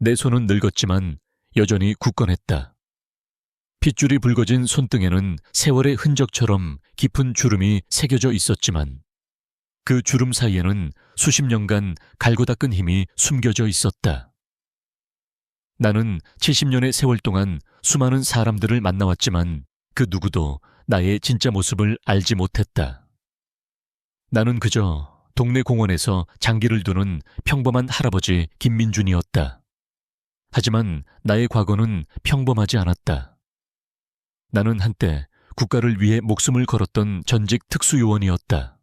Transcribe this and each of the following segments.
내 손은 늙었지만 여전히 굳건했다. 핏줄이 붉어진 손등에는 세월의 흔적처럼 깊은 주름이 새겨져 있었지만 그 주름 사이에는 수십 년간 갈고 닦은 힘이 숨겨져 있었다. 나는 70년의 세월 동안 수많은 사람들을 만나왔지만 그 누구도 나의 진짜 모습을 알지 못했다. 나는 그저 동네 공원에서 장기를 두는 평범한 할아버지 김민준이었다. 하지만 나의 과거는 평범하지 않았다. 나는 한때 국가를 위해 목숨을 걸었던 전직 특수요원이었다.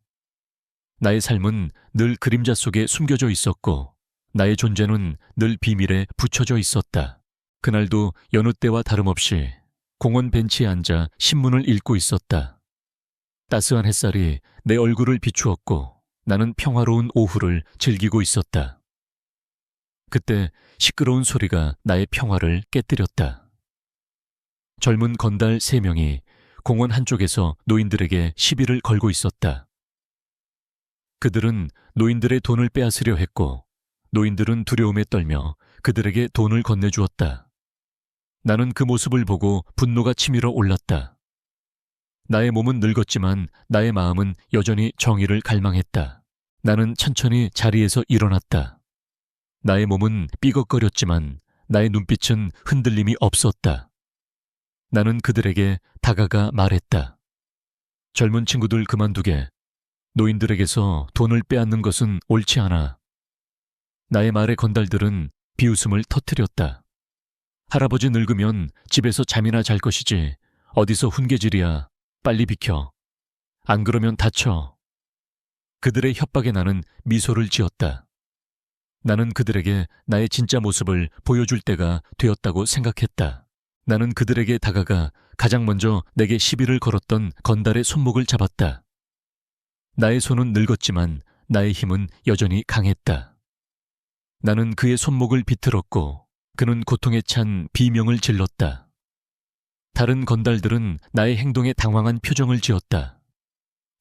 나의 삶은 늘 그림자 속에 숨겨져 있었고 나의 존재는 늘 비밀에 붙여져 있었다. 그날도 여느 때와 다름없이 공원 벤치에 앉아 신문을 읽고 있었다. 따스한 햇살이 내 얼굴을 비추었고 나는 평화로운 오후를 즐기고 있었다. 그때 시끄러운 소리가 나의 평화를 깨뜨렸다. 젊은 건달 3명이 공원 한쪽에서 노인들에게 시비를 걸고 있었다. 그들은 노인들의 돈을 빼앗으려 했고 노인들은 두려움에 떨며 그들에게 돈을 건네주었다. 나는 그 모습을 보고 분노가 치밀어 올랐다. 나의 몸은 늙었지만 나의 마음은 여전히 정의를 갈망했다. 나는 천천히 자리에서 일어났다. 나의 몸은 삐걱거렸지만 나의 눈빛은 흔들림이 없었다. 나는 그들에게 다가가 말했다. 젊은 친구들 그만두게. 노인들에게서 돈을 빼앗는 것은 옳지 않아. 나의 말에 건달들은 비웃음을 터뜨렸다. 할아버지 늙으면 집에서 잠이나 잘 것이지 어디서 훈계질이야. 빨리 비켜. 안 그러면 다쳐. 그들의 협박에 나는 미소를 지었다. 나는 그들에게 나의 진짜 모습을 보여줄 때가 되었다고 생각했다. 나는 그들에게 다가가 가장 먼저 내게 시비를 걸었던 건달의 손목을 잡았다. 나의 손은 늙었지만 나의 힘은 여전히 강했다. 나는 그의 손목을 비틀었고 그는 고통에 찬 비명을 질렀다. 다른 건달들은 나의 행동에 당황한 표정을 지었다.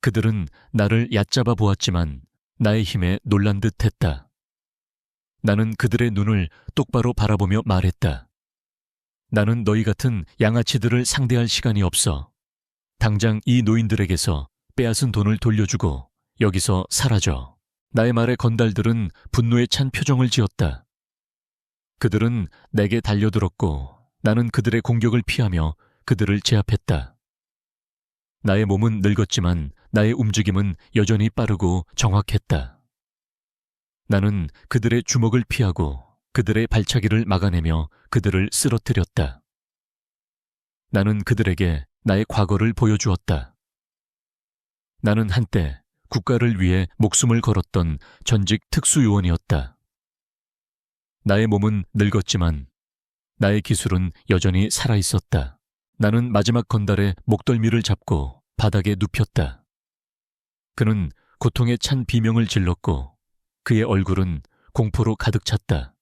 그들은 나를 얕잡아 보았지만 나의 힘에 놀란 듯 했다. 나는 그들의 눈을 똑바로 바라보며 말했다. 나는 너희 같은 양아치들을 상대할 시간이 없어. 당장 이 노인들에게서 빼앗은 돈을 돌려주고 여기서 사라져. 나의 말에 건달들은 분노에 찬 표정을 지었다. 그들은 내게 달려들었고 나는 그들의 공격을 피하며 그들을 제압했다. 나의 몸은 늙었지만 나의 움직임은 여전히 빠르고 정확했다. 나는 그들의 주먹을 피하고 그들의 발차기를 막아내며 그들을 쓰러뜨렸다. 나는 그들에게 나의 과거를 보여주었다. 나는 한때 국가를 위해 목숨을 걸었던 전직 특수요원이었다. 나의 몸은 늙었지만 나의 기술은 여전히 살아있었다. 나는 마지막 건달의 목덜미를 잡고 바닥에 눕혔다. 그는 고통에 찬 비명을 질렀고 그의 얼굴은 공포로 가득 찼다.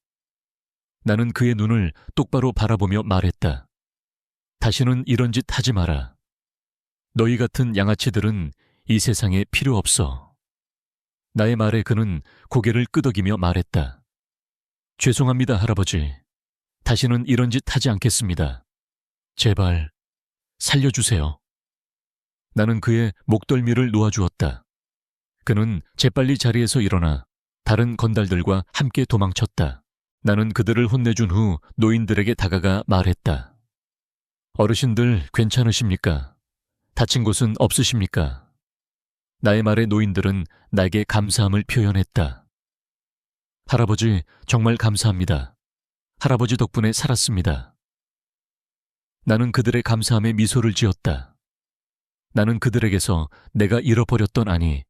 나는 그의 눈을 똑바로 바라보며 말했다. 다시는 이런 짓 하지 마라. 너희 같은 양아치들은 이 세상에 필요 없어. 나의 말에 그는 고개를 끄덕이며 말했다. 죄송합니다, 할아버지. 다시는 이런 짓 하지 않겠습니다. 제발 살려주세요. 나는 그의 목덜미를 놓아주었다. 그는 재빨리 자리에서 일어나 다른 건달들과 함께 도망쳤다. 나는 그들을 혼내준 후 노인들에게 다가가 말했다. 어르신들 괜찮으십니까? 다친 곳은 없으십니까? 나의 말에 노인들은 나에게 감사함을 표현했다. 할아버지, 정말 감사합니다. 할아버지 덕분에 살았습니다. 나는 그들의 감사함에 미소를 지었다. 나는 그들에게서 내가 잃어버렸던 아니,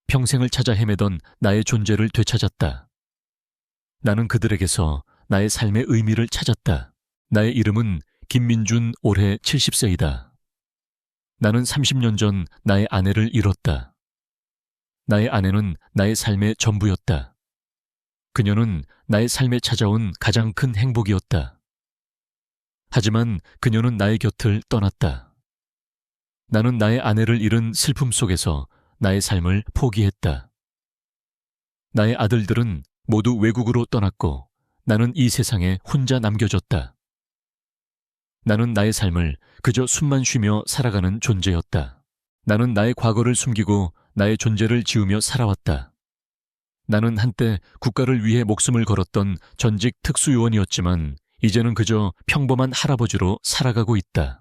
평생을 찾아 헤매던 나의 존재를 되찾았다. 나는 그들에게서 나의 삶의 의미를 찾았다. 나의 이름은 김민준, 올해 70세이다. 나는 30년 전 나의 아내를 잃었다. 나의 아내는 나의 삶의 전부였다. 그녀는 나의 삶에 찾아온 가장 큰 행복이었다. 하지만 그녀는 나의 곁을 떠났다. 나는 나의 아내를 잃은 슬픔 속에서 나의 삶을 포기했다. 나의 아들들은 모두 외국으로 떠났고 나는 이 세상에 혼자 남겨졌다. 나는 나의 삶을 그저 숨만 쉬며 살아가는 존재였다. 나는 나의 과거를 숨기고 나의 존재를 지우며 살아왔다. 나는 한때 국가를 위해 목숨을 걸었던 전직 특수요원이었지만 이제는 그저 평범한 할아버지로 살아가고 있다.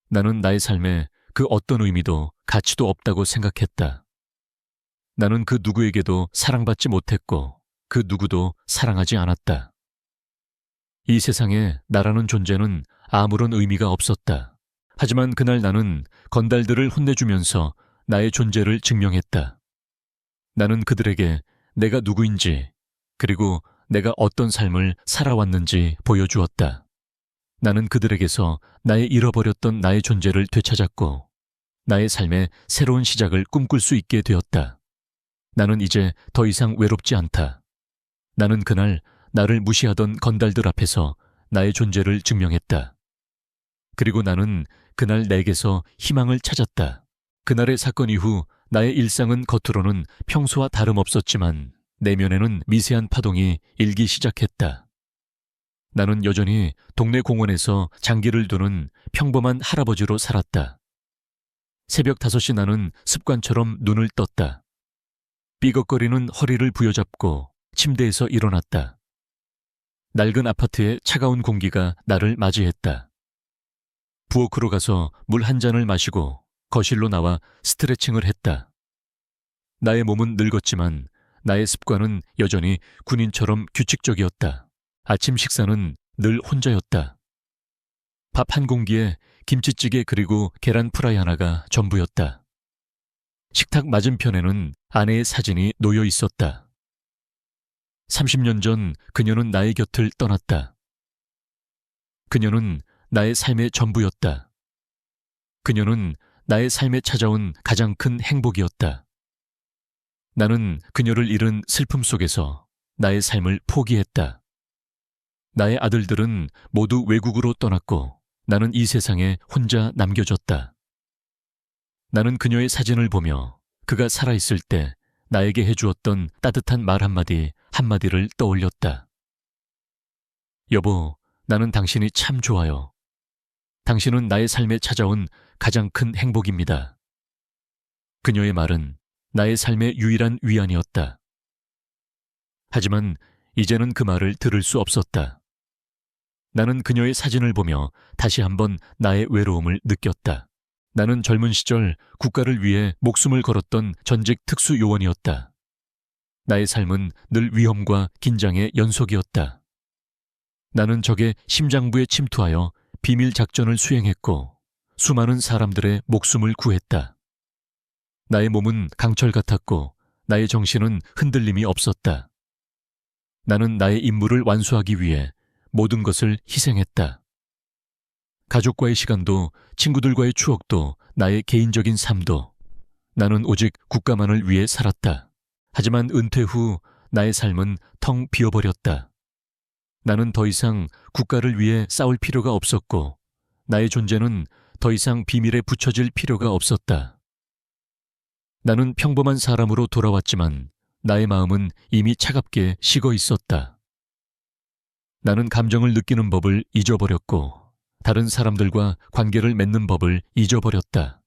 나는 나의 삶에 그 어떤 의미도 가치도 없다고 생각했다. 나는 그 누구에게도 사랑받지 못했고 그 누구도 사랑하지 않았다. 이 세상에 나라는 존재는 아무런 의미가 없었다. 하지만 그날 나는 건달들을 혼내주면서 나의 존재를 증명했다. 나는 그들에게 내가 누구인지 그리고 내가 어떤 삶을 살아왔는지 보여주었다. 나는 그들에게서 나의 잃어버렸던 나의 존재를 되찾았고 나의 삶의 새로운 시작을 꿈꿀 수 있게 되었다. 나는 이제 더 이상 외롭지 않다. 나는 그날 나를 무시하던 건달들 앞에서 나의 존재를 증명했다. 그리고 나는 그날 내게서 희망을 찾았다. 그날의 사건 이후 나의 일상은 겉으로는 평소와 다름없었지만 내면에는 미세한 파동이 일기 시작했다. 나는 여전히 동네 공원에서 장기를 두는 평범한 할아버지로 살았다. 새벽 5시 나는 습관처럼 눈을 떴다. 삐걱거리는 허리를 부여잡고 침대에서 일어났다. 낡은 아파트의 차가운 공기가 나를 맞이했다. 부엌으로 가서 물 한 잔을 마시고 거실로 나와 스트레칭을 했다. 나의 몸은 늙었지만 나의 습관은 여전히 군인처럼 규칙적이었다. 아침 식사는 늘 혼자였다. 밥 한 공기에 김치찌개 그리고 계란 프라이 하나가 전부였다. 식탁 맞은편에는 아내의 사진이 놓여 있었다. 30년 전 그녀는 나의 곁을 떠났다. 그녀는 나의 삶의 전부였다. 그녀는 나의 삶에 찾아온 가장 큰 행복이었다. 나는 그녀를 잃은 슬픔 속에서 나의 삶을 포기했다. 나의 아들들은 모두 외국으로 떠났고 나는 이 세상에 혼자 남겨졌다. 나는 그녀의 사진을 보며 그가 살아있을 때 나에게 해주었던 따뜻한 말 한마디를 떠올렸다. 여보, 나는 당신이 참 좋아요. 당신은 나의 삶에 찾아온 가장 큰 행복입니다. 그녀의 말은 나의 삶의 유일한 위안이었다. 하지만 이제는 그 말을 들을 수 없었다. 나는 그녀의 사진을 보며 다시 한번 나의 외로움을 느꼈다. 나는 젊은 시절 국가를 위해 목숨을 걸었던 전직 특수요원이었다. 나의 삶은 늘 위험과 긴장의 연속이었다. 나는 적의 심장부에 침투하여 비밀 작전을 수행했고 수많은 사람들의 목숨을 구했다. 나의 몸은 강철 같았고 나의 정신은 흔들림이 없었다. 나는 나의 임무를 완수하기 위해 모든 것을 희생했다. 가족과의 시간도 친구들과의 추억도 나의 개인적인 삶도 나는 오직 국가만을 위해 살았다. 하지만 은퇴 후 나의 삶은 텅 비어버렸다. 나는 더 이상 국가를 위해 싸울 필요가 없었고 나의 존재는 더 이상 비밀에 붙여질 필요가 없었다. 나는 평범한 사람으로 돌아왔지만 나의 마음은 이미 차갑게 식어 있었다. 나는 감정을 느끼는 법을 잊어버렸고 다른 사람들과 관계를 맺는 법을 잊어버렸다.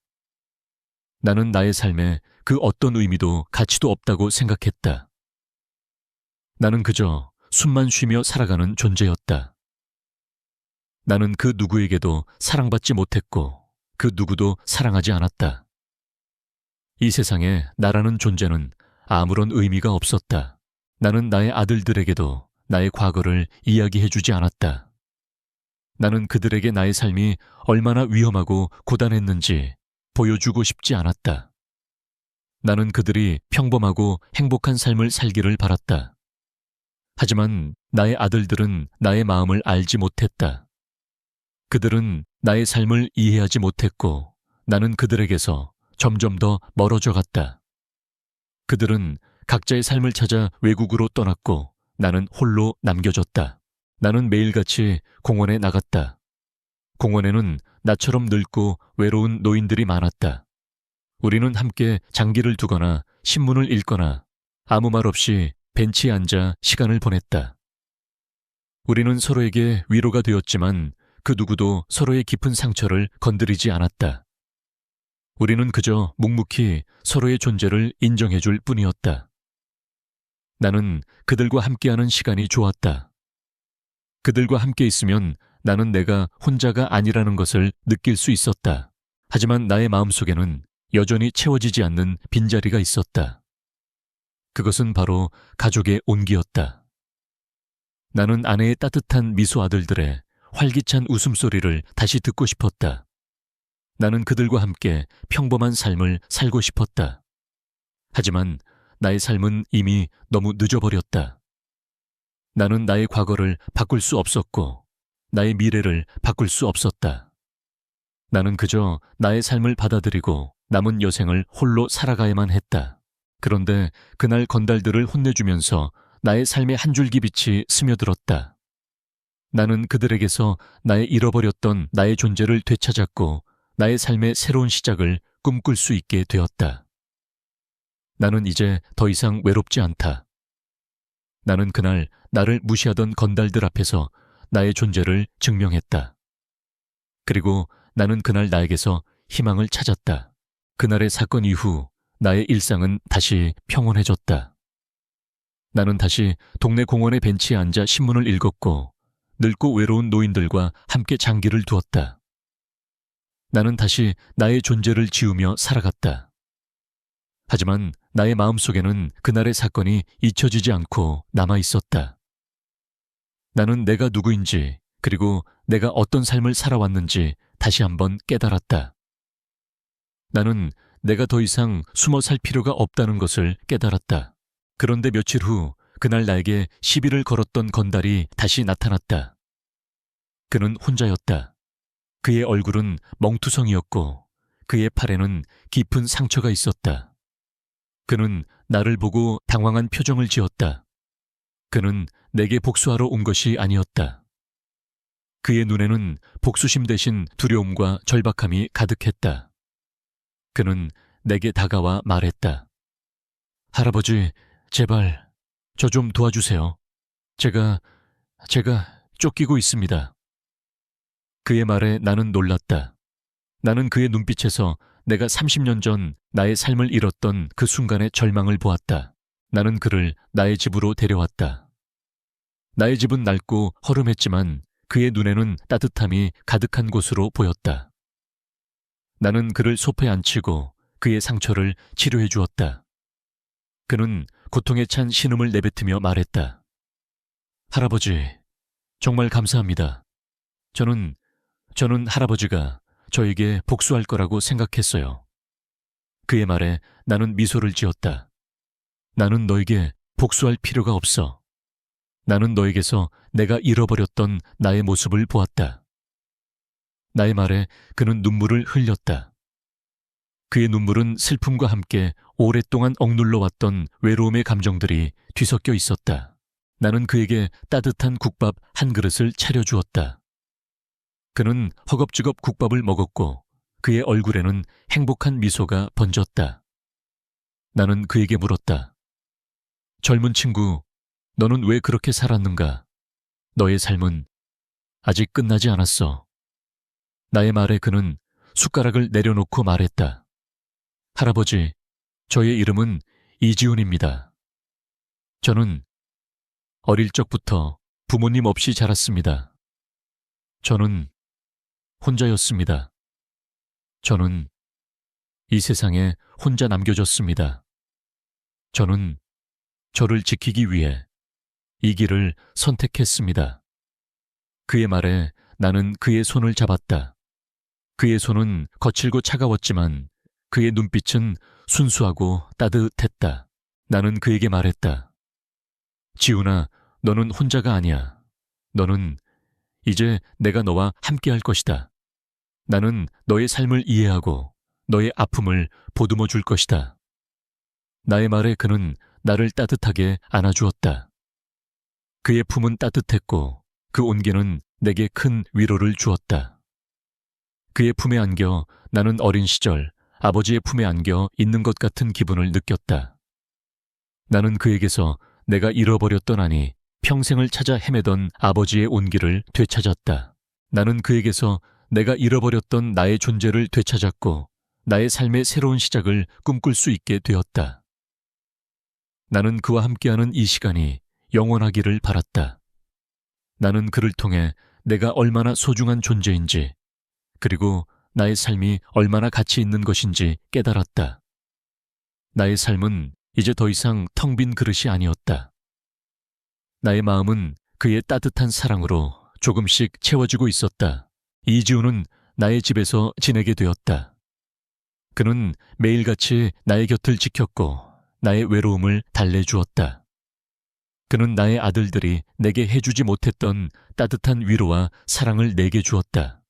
나는 나의 삶에 그 어떤 의미도 가치도 없다고 생각했다. 나는 그저 숨만 쉬며 살아가는 존재였다. 나는 그 누구에게도 사랑받지 못했고 그 누구도 사랑하지 않았다. 이 세상에 나라는 존재는 아무런 의미가 없었다. 나는 나의 아들들에게도 나의 과거를 이야기해주지 않았다. 나는 그들에게 나의 삶이 얼마나 위험하고 고단했는지 보여주고 싶지 않았다. 나는 그들이 평범하고 행복한 삶을 살기를 바랐다. 하지만 나의 아들들은 나의 마음을 알지 못했다. 그들은 나의 삶을 이해하지 못했고 나는 그들에게서 점점 더 멀어져 갔다. 그들은 각자의 삶을 찾아 외국으로 떠났고 나는 홀로 남겨졌다. 나는 매일같이 공원에 나갔다. 공원에는 나처럼 늙고 외로운 노인들이 많았다. 우리는 함께 장기를 두거나 신문을 읽거나 아무 말 없이 벤치에 앉아 시간을 보냈다. 우리는 서로에게 위로가 되었지만 그 누구도 서로의 깊은 상처를 건드리지 않았다. 우리는 그저 묵묵히 서로의 존재를 인정해줄 뿐이었다. 나는 그들과 함께하는 시간이 좋았다. 그들과 함께 있으면 나는 내가 혼자가 아니라는 것을 느낄 수 있었다. 하지만 나의 마음속에는 여전히 채워지지 않는 빈자리가 있었다. 그것은 바로 가족의 온기였다. 나는 아내의 따뜻한 미소 아들들의 활기찬 웃음소리를 다시 듣고 싶었다. 나는 그들과 함께 평범한 삶을 살고 싶었다. 하지만 나의 삶은 이미 너무 늦어버렸다. 나는 나의 과거를 바꿀 수 없었고 나의 미래를 바꿀 수 없었다. 나는 그저 나의 삶을 받아들이고 남은 여생을 홀로 살아가야만 했다. 그런데 그날 건달들을 혼내주면서 나의 삶의 한 줄기 빛이 스며들었다. 나는 그들에게서 나의 잃어버렸던 나의 존재를 되찾았고 나의 삶의 새로운 시작을 꿈꿀 수 있게 되었다. 나는 이제 더 이상 외롭지 않다. 나는 그날 나를 무시하던 건달들 앞에서 나의 존재를 증명했다. 그리고 나는 그날 나에게서 희망을 찾았다. 그날의 사건 이후 나의 일상은 다시 평온해졌다. 나는 다시 동네 공원의 벤치에 앉아 신문을 읽었고 늙고 외로운 노인들과 함께 장기를 두었다. 나는 다시 나의 존재를 지우며 살아갔다. 하지만 나의 마음속에는 그날의 사건이 잊혀지지 않고 남아 있었다. 나는 내가 누구인지 그리고 내가 어떤 삶을 살아왔는지 다시 한번 깨달았다. 나는 내가 더 이상 숨어 살 필요가 없다는 것을 깨달았다. 그런데 며칠 후 그날 나에게 시비를 걸었던 건달이 다시 나타났다. 그는 혼자였다. 그의 얼굴은 멍투성이었고 그의 팔에는 깊은 상처가 있었다. 그는 나를 보고 당황한 표정을 지었다. 그는 내게 복수하러 온 것이 아니었다. 그의 눈에는 복수심 대신 두려움과 절박함이 가득했다. 그는 내게 다가와 말했다. 할아버지, 제발 저 좀 도와주세요. 제가 쫓기고 있습니다. 그의 말에 나는 놀랐다. 나는 그의 눈빛에서 내가 30년 전 나의 삶을 잃었던 그 순간의 절망을 보았다. 나는 그를 나의 집으로 데려왔다. 나의 집은 낡고 허름했지만 그의 눈에는 따뜻함이 가득한 곳으로 보였다. 나는 그를 소파에 앉히고 그의 상처를 치료해 주었다. 그는 고통에 찬 신음을 내뱉으며 말했다. 할아버지, 정말 감사합니다. 저는 할아버지가 저에게 복수할 거라고 생각했어요. 그의 말에 나는 미소를 지었다. 나는 너에게 복수할 필요가 없어. 나는 너에게서 내가 잃어버렸던 나의 모습을 보았다. 나의 말에 그는 눈물을 흘렸다. 그의 눈물은 슬픔과 함께 오랫동안 억눌러 왔던 외로움의 감정들이 뒤섞여 있었다. 나는 그에게 따뜻한 국밥 한 그릇을 차려주었다. 그는 허겁지겁 국밥을 먹었고 그의 얼굴에는 행복한 미소가 번졌다. 나는 그에게 물었다. 젊은 친구, 너는 왜 그렇게 살았는가? 너의 삶은 아직 끝나지 않았어. 나의 말에 그는 숟가락을 내려놓고 말했다. 할아버지, 저의 이름은 이지훈입니다. 저는 어릴 적부터 부모님 없이 자랐습니다. 저는 혼자였습니다. 저는 이 세상에 혼자 남겨졌습니다. 저는 저를 지키기 위해 이 길을 선택했습니다. 그의 말에 나는 그의 손을 잡았다. 그의 손은 거칠고 차가웠지만 그의 눈빛은 순수하고 따뜻했다. 나는 그에게 말했다. 지훈아, 너는 혼자가 아니야. 너는 이제 내가 너와 함께할 것이다. 나는 너의 삶을 이해하고 너의 아픔을 보듬어 줄 것이다. 나의 말에 그는 나를 따뜻하게 안아주었다. 그의 품은 따뜻했고 그 온기는 내게 큰 위로를 주었다. 그의 품에 안겨 나는 어린 시절 아버지의 품에 안겨 있는 것 같은 기분을 느꼈다. 나는 그에게서 내가 잃어버렸던 아니 평생을 찾아 헤매던 아버지의 온기를 되찾았다. 나는 그에게서 내가 잃어버렸던 나의 존재를 되찾았고 나의 삶의 새로운 시작을 꿈꿀 수 있게 되었다. 나는 그와 함께하는 이 시간이 영원하기를 바랐다. 나는 그를 통해 내가 얼마나 소중한 존재인지, 그리고 나의 삶이 얼마나 가치 있는 것인지 깨달았다. 나의 삶은 이제 더 이상 텅 빈 그릇이 아니었다. 나의 마음은 그의 따뜻한 사랑으로 조금씩 채워지고 있었다. 이지우는 나의 집에서 지내게 되었다. 그는 매일같이 나의 곁을 지켰고 나의 외로움을 달래주었다. 그는 나의 아들들이 내게 해주지 못했던 따뜻한 위로와 사랑을 내게 주었다.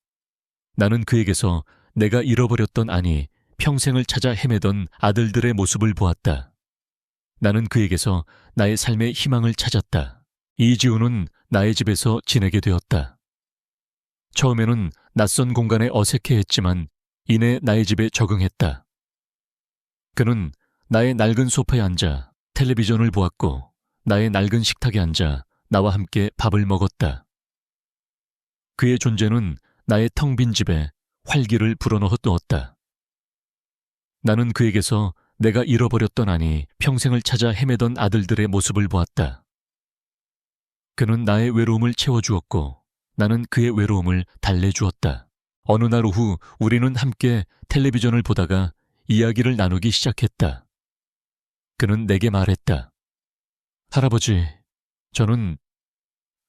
나는 그에게서 내가 잃어버렸던, 아니 평생을 찾아 헤매던 아들들의 모습을 보았다. 나는 그에게서 나의 삶의 희망을 찾았다. 이지우는 나의 집에서 지내게 되었다. 처음에는 낯선 공간에 어색해했지만 이내 나의 집에 적응했다. 그는 나의 낡은 소파에 앉아 텔레비전을 보았고 나의 낡은 식탁에 앉아 나와 함께 밥을 먹었다. 그의 존재는 나의 텅 빈 집에 활기를 불어넣었다. 나는 그에게서 내가 잃어버렸던, 아니 평생을 찾아 헤매던 아들들의 모습을 보았다. 그는 나의 외로움을 채워주었고 나는 그의 외로움을 달래주었다. 어느 날 오후 우리는 함께 텔레비전을 보다가 이야기를 나누기 시작했다. 그는 내게 말했다. 할아버지, 저는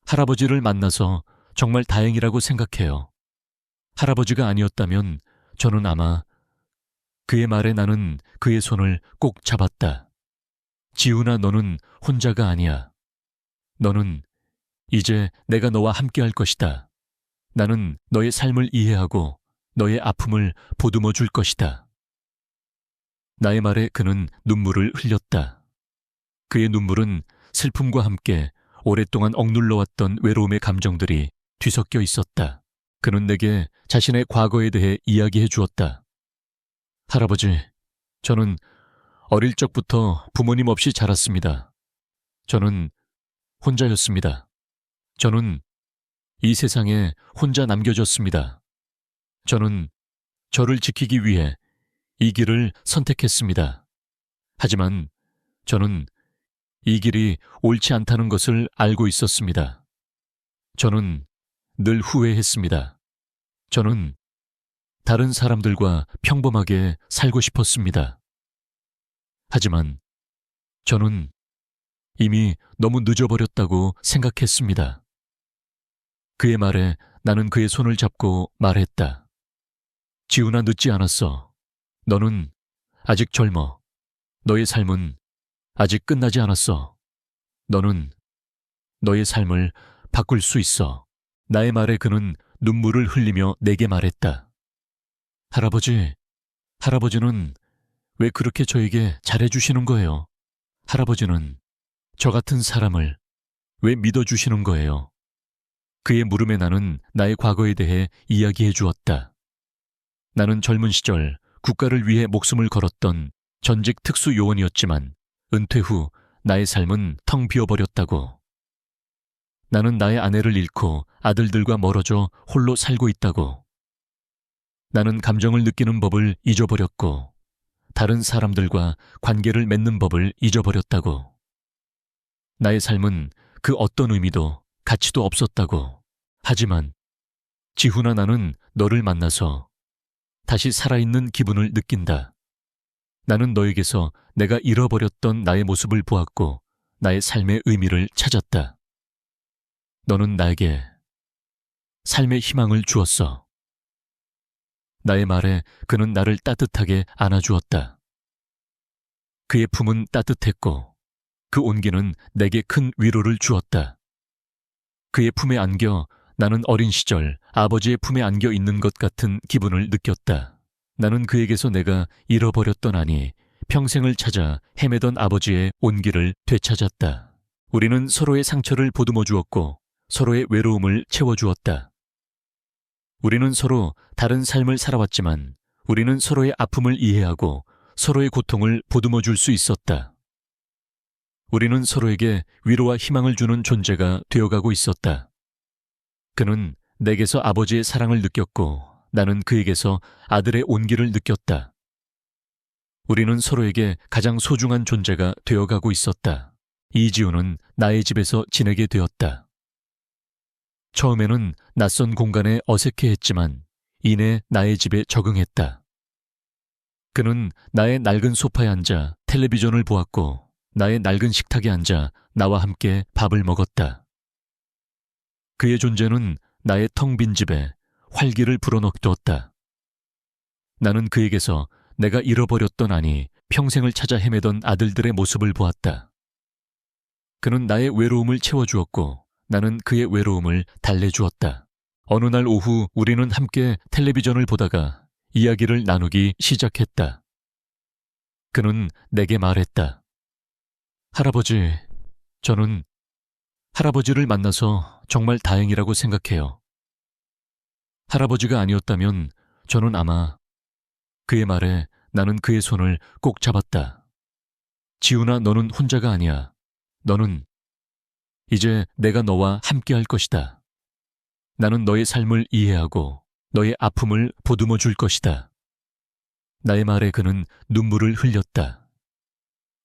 할아버지를 만나서 정말 다행이라고 생각해요. 할아버지가 아니었다면 저는 아마... 그의 말에 나는 그의 손을 꼭 잡았다. 지훈아, 너는 혼자가 아니야. 너는 이제 내가 너와 함께할 것이다. 나는 너의 삶을 이해하고 너의 아픔을 보듬어 줄 것이다. 나의 말에 그는 눈물을 흘렸다. 그의 눈물은 슬픔과 함께 오랫동안 억눌러왔던 외로움의 감정들이 뒤섞여 있었다. 그는 내게 자신의 과거에 대해 이야기해 주었다. 할아버지, 저는 어릴 적부터 부모님 없이 자랐습니다. 저는 혼자였습니다. 저는 이 세상에 혼자 남겨졌습니다. 저는 저를 지키기 위해 이 길을 선택했습니다. 하지만 저는 이 길이 옳지 않다는 것을 알고 있었습니다. 저는 늘 후회했습니다. 저는 다른 사람들과 평범하게 살고 싶었습니다. 하지만 저는 이미 너무 늦어버렸다고 생각했습니다. 그의 말에 나는 그의 손을 잡고 말했다. 지훈아, 늦지 않았어. 너는 아직 젊어. 너의 삶은 아직 끝나지 않았어. 너는 너의 삶을 바꿀 수 있어. 나의 말에 그는 눈물을 흘리며 내게 말했다. 할아버지, 할아버지는 왜 그렇게 저에게 잘해주시는 거예요? 할아버지는 저 같은 사람을 왜 믿어주시는 거예요? 그의 물음에 나는 나의 과거에 대해 이야기해 주었다. 나는 젊은 시절 국가를 위해 목숨을 걸었던 전직 특수요원이었지만 은퇴 후 나의 삶은 텅 비어버렸다고. 나는 나의 아내를 잃고 아들들과 멀어져 홀로 살고 있다고. 나는 감정을 느끼는 법을 잊어버렸고 다른 사람들과 관계를 맺는 법을 잊어버렸다고. 나의 삶은 그 어떤 의미도 가치도 없었다고. 하지만 지훈아, 나는 너를 만나서 다시 살아있는 기분을 느낀다. 나는 너에게서 내가 잃어버렸던 나의 모습을 보았고 나의 삶의 의미를 찾았다. 너는 나에게 삶의 희망을 주었어. 나의 말에 그는 나를 따뜻하게 안아주었다. 그의 품은 따뜻했고 그 온기는 내게 큰 위로를 주었다. 그의 품에 안겨 나는 어린 시절 아버지의 품에 안겨 있는 것 같은 기분을 느꼈다. 나는 그에게서 내가 잃어버렸던, 아니 평생을 찾아 헤매던 아버지의 온기를 되찾았다. 우리는 서로의 상처를 보듬어 주었고 서로의 외로움을 채워주었다. 우리는 서로 다른 삶을 살아왔지만 우리는 서로의 아픔을 이해하고 서로의 고통을 보듬어 줄 수 있었다. 우리는 서로에게 위로와 희망을 주는 존재가 되어가고 있었다. 그는 내게서 아버지의 사랑을 느꼈고 나는 그에게서 아들의 온기를 느꼈다. 우리는 서로에게 가장 소중한 존재가 되어가고 있었다. 이지우는 나의 집에서 지내게 되었다. 처음에는 낯선 공간에 어색해했지만 이내 나의 집에 적응했다. 그는 나의 낡은 소파에 앉아 텔레비전을 보았고 나의 낡은 식탁에 앉아 나와 함께 밥을 먹었다. 그의 존재는 나의 텅 빈 집에 활기를 불어넣었다. 나는 그에게서 내가 잃어버렸던 아니 평생을 찾아 헤매던 아들들의 모습을 보았다. 그는 나의 외로움을 채워주었고 나는 그의 외로움을 달래주었다. 어느 날 오후 우리는 함께 텔레비전을 보다가 이야기를 나누기 시작했다. 그는 내게 말했다. 할아버지, 저는 할아버지를 만나서 정말 다행이라고 생각해요. 할아버지가 아니었다면 저는 아마... 그의 말에 나는 그의 손을 꼭 잡았다. 지훈아, 너는 혼자가 아니야. 너는 이제 내가 너와 함께 할 것이다. 나는 너의 삶을 이해하고 너의 아픔을 보듬어 줄 것이다. 나의 말에 그는 눈물을 흘렸다.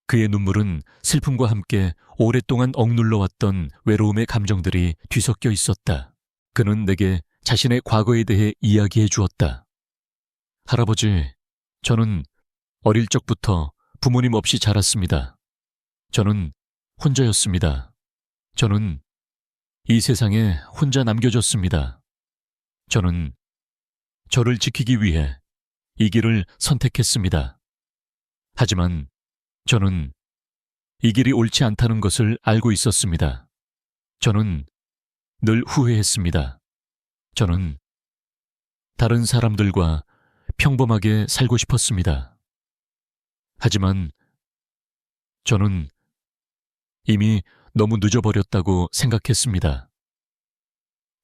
그의 눈물은 슬픔과 함께 오랫동안 억눌러왔던 외로움의 감정들이 뒤섞여 있었다. 그는 내게 자신의 과거에 대해 이야기해 주었다. 할아버지, 저는 어릴 적부터 부모님 없이 자랐습니다. 저는 혼자였습니다. 저는 이 세상에 혼자 남겨졌습니다. 저는 저를 지키기 위해 이 길을 선택했습니다. 하지만 저는 이 길이 옳지 않다는 것을 알고 있었습니다. 저는 늘 후회했습니다. 저는 다른 사람들과 평범하게 살고 싶었습니다. 하지만 저는 이미 너무 늦어버렸다고 생각했습니다.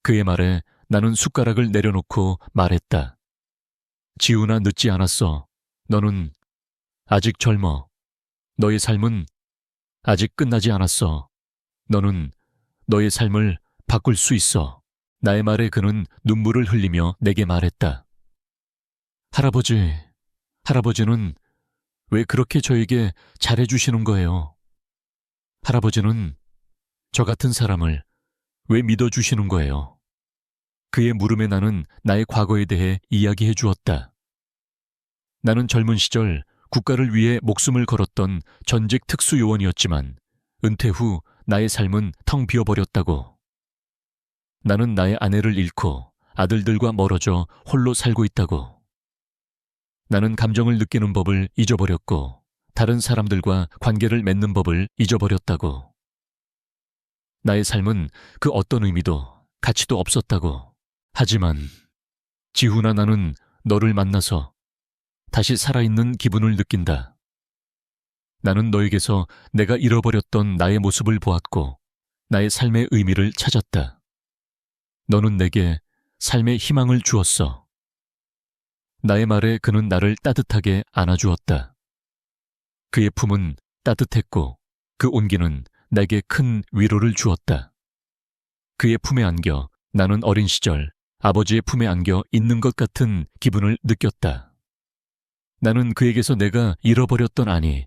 그의 말에 나는 숟가락을 내려놓고 말했다. 지훈아, 늦지 않았어. 너는 아직 젊어. 너의 삶은 아직 끝나지 않았어. 너는 너의 삶을 바꿀 수 있어. 나의 말에 그는 눈물을 흘리며 내게 말했다. 할아버지, 할아버지는 왜 그렇게 저에게 잘해주시는 거예요? 할아버지는 저 같은 사람을 왜 믿어주시는 거예요? 그의 물음에 나는 나의 과거에 대해 이야기해 주었다. 나는 젊은 시절 국가를 위해 목숨을 걸었던 전직 특수요원이었지만 은퇴 후 나의 삶은 텅 비어버렸다고. 나는 나의 아내를 잃고 아들들과 멀어져 홀로 살고 있다고. 나는 감정을 느끼는 법을 잊어버렸고 다른 사람들과 관계를 맺는 법을 잊어버렸다고. 나의 삶은 그 어떤 의미도 가치도 없었다고. 하지만 지훈아, 나는 너를 만나서 다시 살아있는 기분을 느낀다. 나는 너에게서 내가 잃어버렸던 나의 모습을 보았고 나의 삶의 의미를 찾았다. 너는 내게 삶의 희망을 주었어. 나의 말에 그는 나를 따뜻하게 안아주었다. 그의 품은 따뜻했고 그 온기는 내게 큰 위로를 주었다. 그의 품에 안겨 나는 어린 시절 아버지의 품에 안겨 있는 것 같은 기분을 느꼈다. 나는 그에게서 내가 잃어버렸던 아니,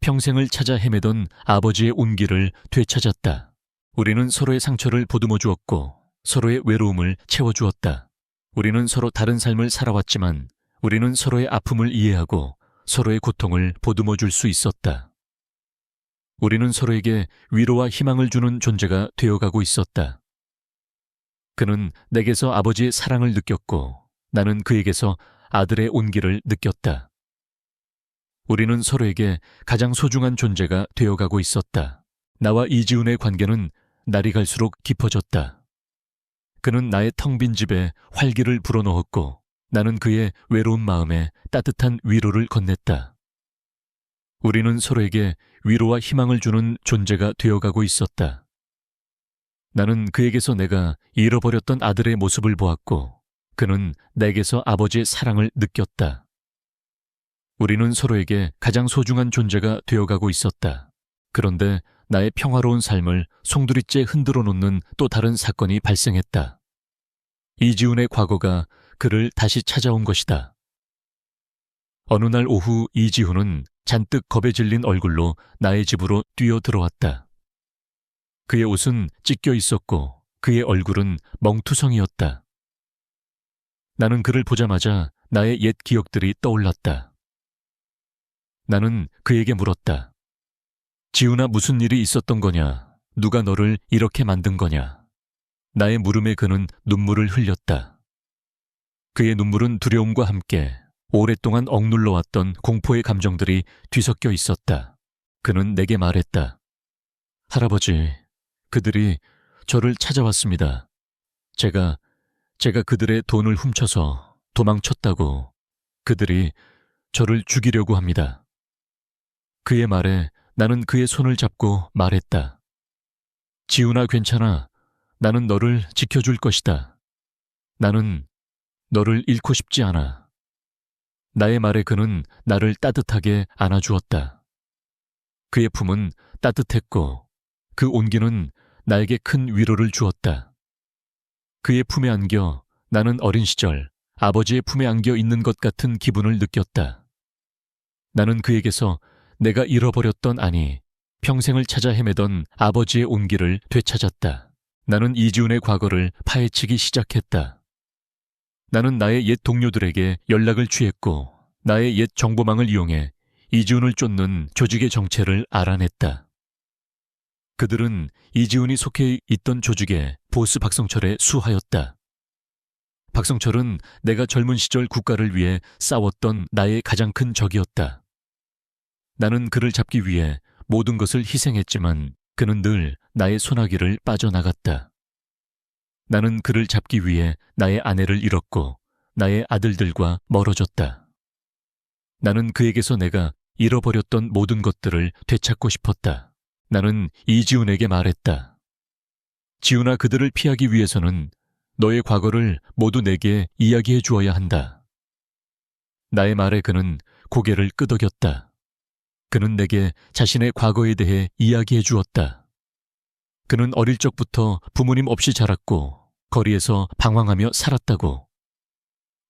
평생을 찾아 헤매던 아버지의 온기를 되찾았다. 우리는 서로의 상처를 보듬어 주었고 서로의 외로움을 채워주었다. 우리는 서로 다른 삶을 살아왔지만 우리는 서로의 아픔을 이해하고 서로의 고통을 보듬어 줄 수 있었다. 우리는 서로에게 위로와 희망을 주는 존재가 되어가고 있었다. 그는 내게서 아버지의 사랑을 느꼈고 나는 그에게서 아들의 온기를 느꼈다. 우리는 서로에게 가장 소중한 존재가 되어가고 있었다. 나와 이지훈의 관계는 날이 갈수록 깊어졌다. 그는 나의 텅 빈 집에 활기를 불어넣었고 나는 그의 외로운 마음에 따뜻한 위로를 건넸다. 우리는 서로에게 위로와 희망을 주는 존재가 되어가고 있었다. 나는 그에게서 내가 잃어버렸던 아들의 모습을 보았고 그는 내게서 아버지의 사랑을 느꼈다. 우리는 서로에게 가장 소중한 존재가 되어가고 있었다. 그런데 나의 평화로운 삶을 송두리째 흔들어 놓는 또 다른 사건이 발생했다. 이지훈의 과거가 그를 다시 찾아온 것이다. 어느 날 오후 이지훈은 잔뜩 겁에 질린 얼굴로 나의 집으로 뛰어 들어왔다. 그의 옷은 찢겨 있었고 그의 얼굴은 멍투성이었다. 나는 그를 보자마자 나의 옛 기억들이 떠올랐다. 나는 그에게 물었다. 지훈아, 무슨 일이 있었던 거냐? 누가 너를 이렇게 만든 거냐? 나의 물음에 그는 눈물을 흘렸다. 그의 눈물은 두려움과 함께 오랫동안 억눌러왔던 공포의 감정들이 뒤섞여 있었다. 그는 내게 말했다. 할아버지, 그들이 저를 찾아왔습니다. 제가 그들의 돈을 훔쳐서 도망쳤다고 그들이 저를 죽이려고 합니다. 그의 말에 나는 그의 손을 잡고 말했다. 지훈아, 괜찮아. 나는 너를 지켜줄 것이다. 나는 너를 잃고 싶지 않아. 나의 말에 그는 나를 따뜻하게 안아주었다. 그의 품은 따뜻했고 그 온기는 나에게 큰 위로를 주었다. 그의 품에 안겨 나는 어린 시절 아버지의 품에 안겨 있는 것 같은 기분을 느꼈다. 나는 그에게서 내가 잃어버렸던, 아니 평생을 찾아 헤매던 아버지의 온기를 되찾았다. 나는 이지훈의 과거를 파헤치기 시작했다. 나는 나의 옛 동료들에게 연락을 취했고 나의 옛 정보망을 이용해 이지훈을 쫓는 조직의 정체를 알아냈다. 그들은 이지훈이 속해 있던 조직의 보스 박성철에 수하였다. 박성철은 내가 젊은 시절 국가를 위해 싸웠던 나의 가장 큰 적이었다. 나는 그를 잡기 위해 모든 것을 희생했지만 그는 늘 나의 소나기를 빠져나갔다. 나는 그를 잡기 위해 나의 아내를 잃었고 나의 아들들과 멀어졌다. 나는 그에게서 내가 잃어버렸던 모든 것들을 되찾고 싶었다. 나는 이지훈에게 말했다. 지훈아, 그들을 피하기 위해서는 너의 과거를 모두 내게 이야기해 주어야 한다. 나의 말에 그는 고개를 끄덕였다. 그는 내게 자신의 과거에 대해 이야기해 주었다. 그는 어릴 적부터 부모님 없이 자랐고 거리에서 방황하며 살았다고.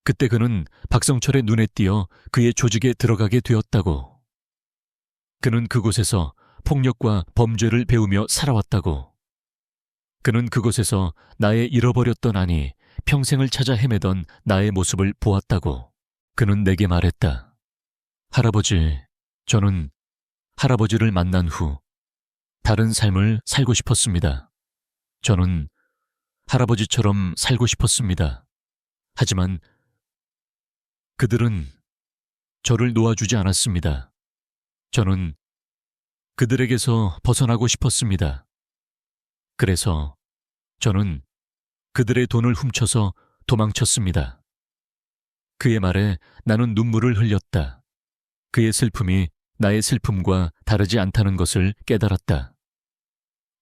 그때 그는 박성철의 눈에 띄어 그의 조직에 들어가게 되었다고. 그는 그곳에서 폭력과 범죄를 배우며 살아왔다고. 그는 그곳에서 나의 잃어버렸던, 아니 평생을 찾아 헤매던 나의 모습을 보았다고. 그는 내게 말했다. 할아버지, 저는 할아버지를 만난 후 다른 삶을 살고 싶었습니다. 저는 할아버지처럼 살고 싶었습니다. 하지만 그들은 저를 놓아주지 않았습니다. 저는 그들에게서 벗어나고 싶었습니다. 그래서 저는 그들의 돈을 훔쳐서 도망쳤습니다. 그의 말에 나는 눈물을 흘렸다. 그의 슬픔이 나의 슬픔과 다르지 않다는 것을 깨달았다.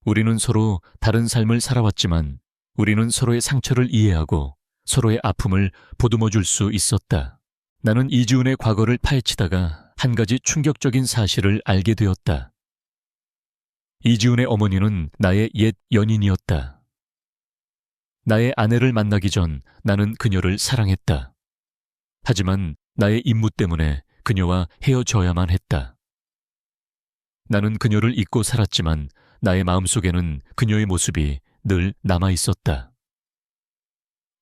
우리는 서로 다른 삶을 살아왔지만 우리는 서로의 상처를 이해하고 서로의 아픔을 보듬어 줄 수 있었다. 나는 이지훈의 과거를 파헤치다가 한 가지 충격적인 사실을 알게 되었다. 이지훈의 어머니는 나의 옛 연인이었다. 나의 아내를 만나기 전 나는 그녀를 사랑했다. 하지만 나의 임무 때문에 그녀와 헤어져야만 했다. 나는 그녀를 잊고 살았지만 나의 마음속에는 그녀의 모습이 늘 남아 있었다.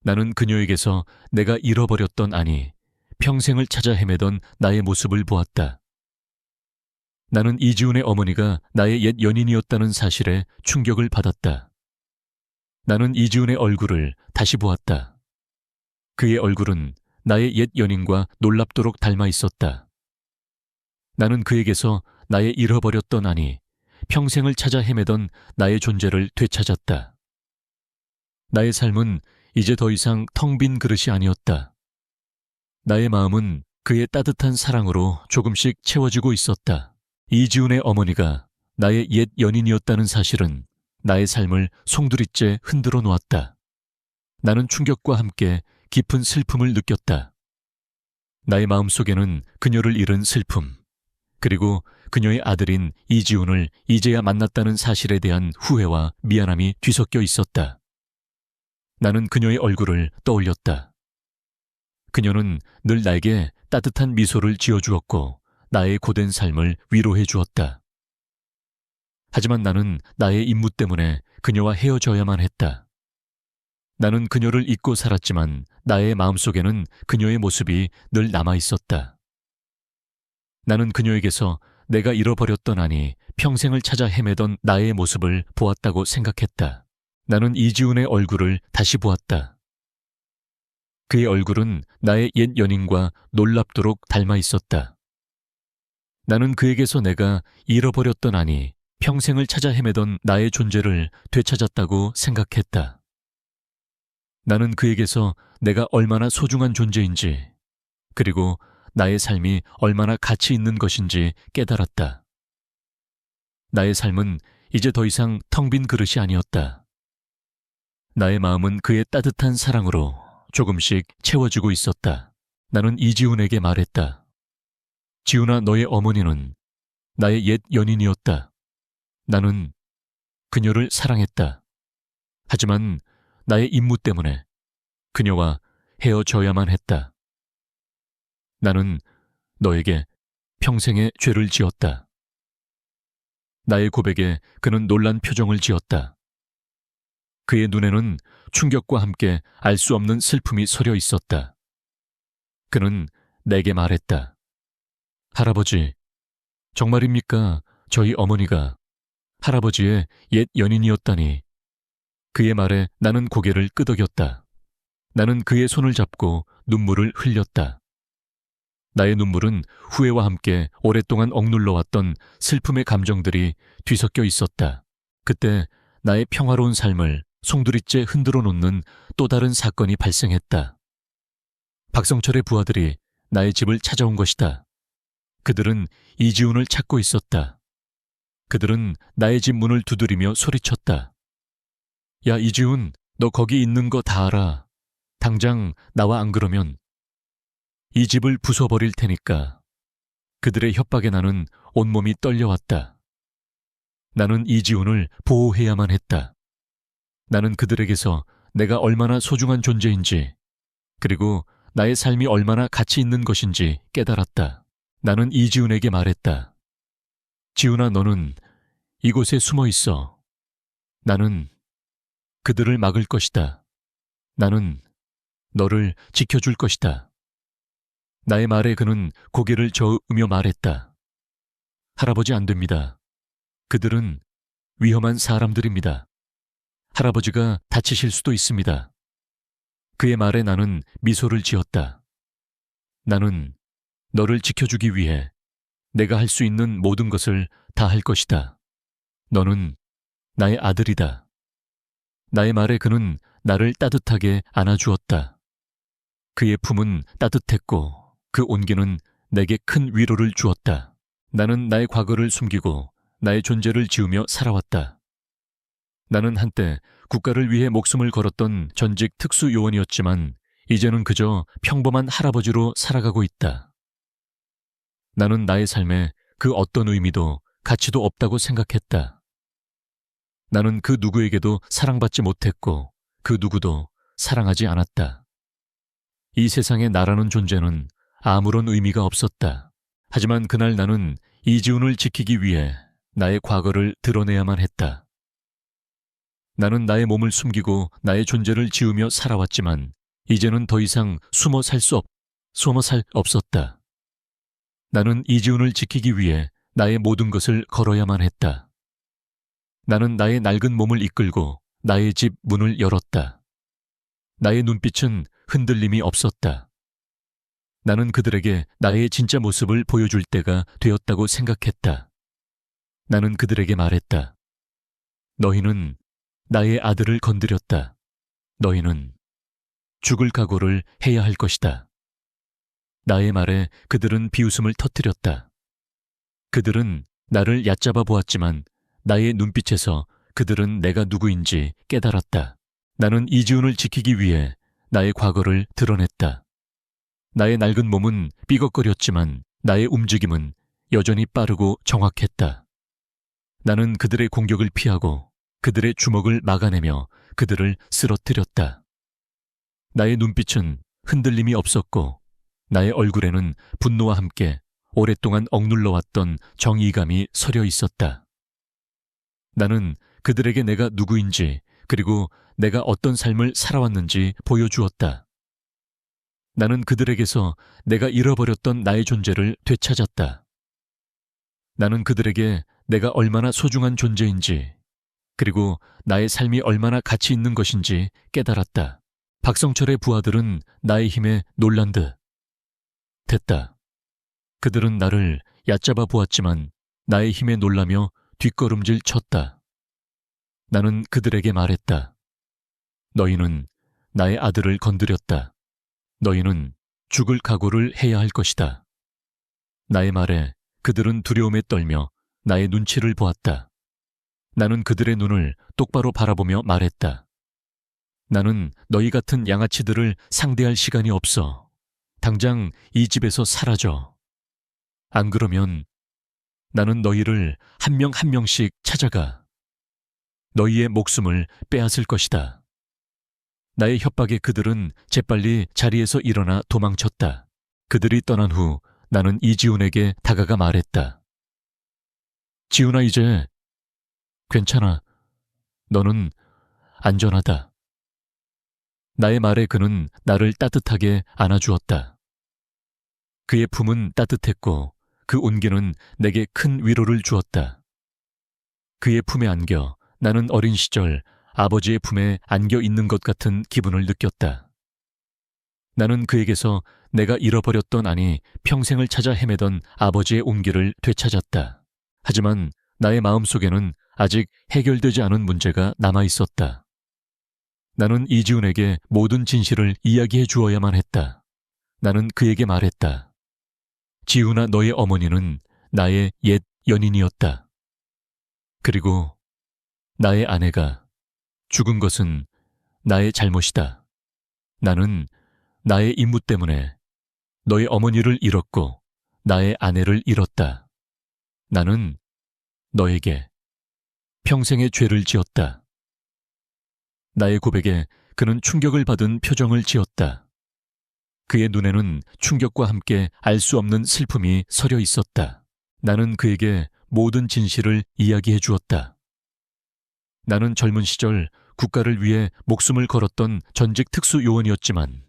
나는 그녀에게서 내가 잃어버렸던, 아니 평생을 찾아 헤매던 나의 모습을 보았다. 나는 이지훈의 어머니가 나의 옛 연인이었다는 사실에 충격을 받았다. 나는 이지훈의 얼굴을 다시 보았다. 그의 얼굴은 나의 옛 연인과 놀랍도록 닮아 있었다. 나는 그에게서 나의 잃어버렸던, 아니 평생을 찾아 헤매던 나의 존재를 되찾았다. 나의 삶은 이제 더 이상 텅 빈 그릇이 아니었다. 나의 마음은 그의 따뜻한 사랑으로 조금씩 채워지고 있었다. 이지훈의 어머니가 나의 옛 연인이었다는 사실은 나의 삶을 송두리째 흔들어 놓았다. 나는 충격과 함께 깊은 슬픔을 느꼈다. 나의 마음속에는 그녀를 잃은 슬픔, 그리고 그녀의 아들인 이지훈을 이제야 만났다는 사실에 대한 후회와 미안함이 뒤섞여 있었다. 나는 그녀의 얼굴을 떠올렸다. 그녀는 늘 나에게 따뜻한 미소를 지어주었고 나의 고된 삶을 위로해 주었다. 하지만 나는 나의 임무 때문에 그녀와 헤어져야만 했다. 나는 그녀를 잊고 살았지만 나의 마음속에는 그녀의 모습이 늘 남아 있었다. 나는 그녀에게서 내가 잃어버렸던 아니 평생을 찾아 헤매던 나의 모습을 보았다고 생각했다. 나는 이지훈의 얼굴을 다시 보았다. 그의 얼굴은 나의 옛 연인과 놀랍도록 닮아 있었다. 나는 그에게서 내가 잃어버렸던 아니 평생을 찾아 헤매던 나의 존재를 되찾았다고 생각했다. 나는 그에게서 내가 얼마나 소중한 존재인지, 그리고 나의 삶이 얼마나 가치 있는 것인지 깨달았다. 나의 삶은 이제 더 이상 텅 빈 그릇이 아니었다. 나의 마음은 그의 따뜻한 사랑으로 조금씩 채워지고 있었다. 나는 이지훈에게 말했다. 지훈아, 너의 어머니는 나의 옛 연인이었다. 나는 그녀를 사랑했다. 하지만 나의 임무 때문에 그녀와 헤어져야만 했다. 나는 너에게 평생의 죄를 지었다. 나의 고백에 그는 놀란 표정을 지었다. 그의 눈에는 충격과 함께 알 수 없는 슬픔이 서려 있었다. 그는 내게 말했다. 할아버지, 정말입니까? 저희 어머니가 할아버지의 옛 연인이었다니. 그의 말에 나는 고개를 끄덕였다. 나는 그의 손을 잡고 눈물을 흘렸다. 나의 눈물은 후회와 함께 오랫동안 억눌러왔던 슬픔의 감정들이 뒤섞여 있었다. 그때 나의 평화로운 삶을 송두리째 흔들어 놓는 또 다른 사건이 발생했다. 박성철의 부하들이 나의 집을 찾아온 것이다. 그들은 이지훈을 찾고 있었다. 그들은 나의 집 문을 두드리며 소리쳤다. 야, 이지훈, 너 거기 있는 거 다 알아. 당장 나와, 안 그러면 이 집을 부숴버릴 테니까. 그들의 협박에 나는 온몸이 떨려왔다. 나는 이지훈을 보호해야만 했다. 나는 그들에게서 내가 얼마나 소중한 존재인지, 그리고 나의 삶이 얼마나 가치 있는 것인지 깨달았다. 나는 이지훈에게 말했다. 지훈아, 너는 이곳에 숨어 있어. 나는 그들을 막을 것이다. 나는 너를 지켜줄 것이다. 나의 말에 그는 고개를 저으며 말했다. 할아버지, 안 됩니다. 그들은 위험한 사람들입니다. 할아버지가 다치실 수도 있습니다. 그의 말에 나는 미소를 지었다. 나는 너를 지켜주기 위해 내가 할 수 있는 모든 것을 다 할 것이다. 너는 나의 아들이다. 나의 말에 그는 나를 따뜻하게 안아주었다. 그의 품은 따뜻했고 그 온기는 내게 큰 위로를 주었다. 나는 나의 과거를 숨기고 나의 존재를 지우며 살아왔다. 나는 한때 국가를 위해 목숨을 걸었던 전직 특수요원이었지만 이제는 그저 평범한 할아버지로 살아가고 있다. 나는 나의 삶에 그 어떤 의미도 가치도 없다고 생각했다. 나는 그 누구에게도 사랑받지 못했고 그 누구도 사랑하지 않았다. 이 세상에 나라는 존재는 아무런 의미가 없었다. 하지만 그날 나는 이지훈을 지키기 위해 나의 과거를 드러내야만 했다. 나는 나의 몸을 숨기고 나의 존재를 지우며 살아왔지만 이제는 더 이상 숨어 살 없었다. 나는 이지훈을 지키기 위해 나의 모든 것을 걸어야만 했다. 나는 나의 낡은 몸을 이끌고 나의 집 문을 열었다. 나의 눈빛은 흔들림이 없었다. 나는 그들에게 나의 진짜 모습을 보여줄 때가 되었다고 생각했다. 나는 그들에게 말했다. 너희는 나의 아들을 건드렸다. 너희는 죽을 각오를 해야 할 것이다. 나의 말에 그들은 비웃음을 터뜨렸다. 그들은 나를 얕잡아 보았지만 나의 눈빛에서 그들은 내가 누구인지 깨달았다. 나는 이지훈을 지키기 위해 나의 과거를 드러냈다. 나의 낡은 몸은 삐걱거렸지만 나의 움직임은 여전히 빠르고 정확했다. 나는 그들의 공격을 피하고 그들의 주먹을 막아내며 그들을 쓰러뜨렸다. 나의 눈빛은 흔들림이 없었고 나의 얼굴에는 분노와 함께 오랫동안 억눌러왔던 정의감이 서려 있었다. 나는 그들에게 내가 누구인지 그리고 내가 어떤 삶을 살아왔는지 보여주었다. 나는 그들에게서 내가 잃어버렸던 나의 존재를 되찾았다. 나는 그들에게 내가 얼마나 소중한 존재인지 그리고 나의 삶이 얼마나 가치 있는 것인지 깨달았다. 박성철의 부하들은 나의 힘에 놀란 듯. 됐다. 그들은 나를 얕잡아 보았지만 나의 힘에 놀라며 뒷걸음질 쳤다. 나는 그들에게 말했다. 너희는 나의 아들을 건드렸다. 너희는 죽을 각오를 해야 할 것이다. 나의 말에 그들은 두려움에 떨며 나의 눈치를 보았다. 나는 그들의 눈을 똑바로 바라보며 말했다. 나는 너희 같은 양아치들을 상대할 시간이 없어. 당장 이 집에서 사라져. 안 그러면 나는 너희를 한 명 한 명씩 찾아가 너희의 목숨을 빼앗을 것이다. 나의 협박에 그들은 재빨리 자리에서 일어나 도망쳤다. 그들이 떠난 후 나는 이지훈에게 다가가 말했다. 지훈아, 이제 괜찮아. 너는 안전하다. 나의 말에 그는 나를 따뜻하게 안아주었다. 그의 품은 따뜻했고 그 온기는 내게 큰 위로를 주었다. 그의 품에 안겨 나는 어린 시절 아버지의 품에 안겨 있는 것 같은 기분을 느꼈다. 나는 그에게서 내가 잃어버렸던 아니 평생을 찾아 헤매던 아버지의 온기를 되찾았다. 하지만 나의 마음속에는 아직 해결되지 않은 문제가 남아 있었다. 나는 이지훈에게 모든 진실을 이야기해 주어야만 했다. 나는 그에게 말했다. 지훈아, 너의 어머니는 나의 옛 연인이었다. 그리고 나의 아내가 죽은 것은 나의 잘못이다. 나는 나의 임무 때문에 너의 어머니를 잃었고 나의 아내를 잃었다. 나는 너에게 평생의 죄를 지었다. 나의 고백에 그는 충격을 받은 표정을 지었다. 그의 눈에는 충격과 함께 알 수 없는 슬픔이 서려 있었다. 나는 그에게 모든 진실을 이야기해 주었다. 나는 젊은 시절 국가를 위해 목숨을 걸었던 전직 특수요원이었지만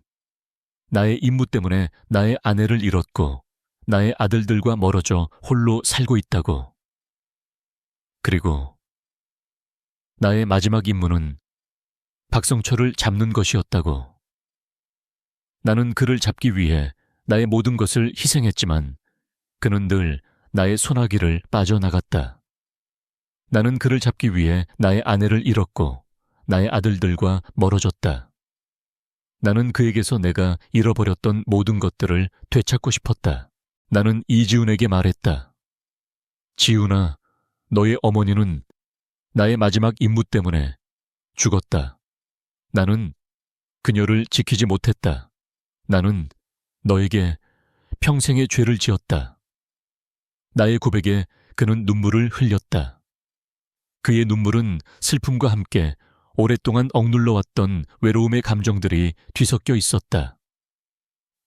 나의 임무 때문에 나의 아내를 잃었고 나의 아들들과 멀어져 홀로 살고 있다고. 그리고 나의 마지막 임무는 박성철을 잡는 것이었다고. 나는 그를 잡기 위해 나의 모든 것을 희생했지만 그는 늘 나의 소나기를 빠져나갔다. 나는 그를 잡기 위해 나의 아내를 잃었고 나의 아들들과 멀어졌다. 나는 그에게서 내가 잃어버렸던 모든 것들을 되찾고 싶었다. 나는 이지훈에게 말했다. 지훈아, 너의 어머니는 나의 마지막 임무 때문에 죽었다. 나는 그녀를 지키지 못했다. 나는 너에게 평생의 죄를 지었다. 나의 고백에 그는 눈물을 흘렸다. 그의 눈물은 슬픔과 함께 오랫동안 억눌러왔던 외로움의 감정들이 뒤섞여 있었다.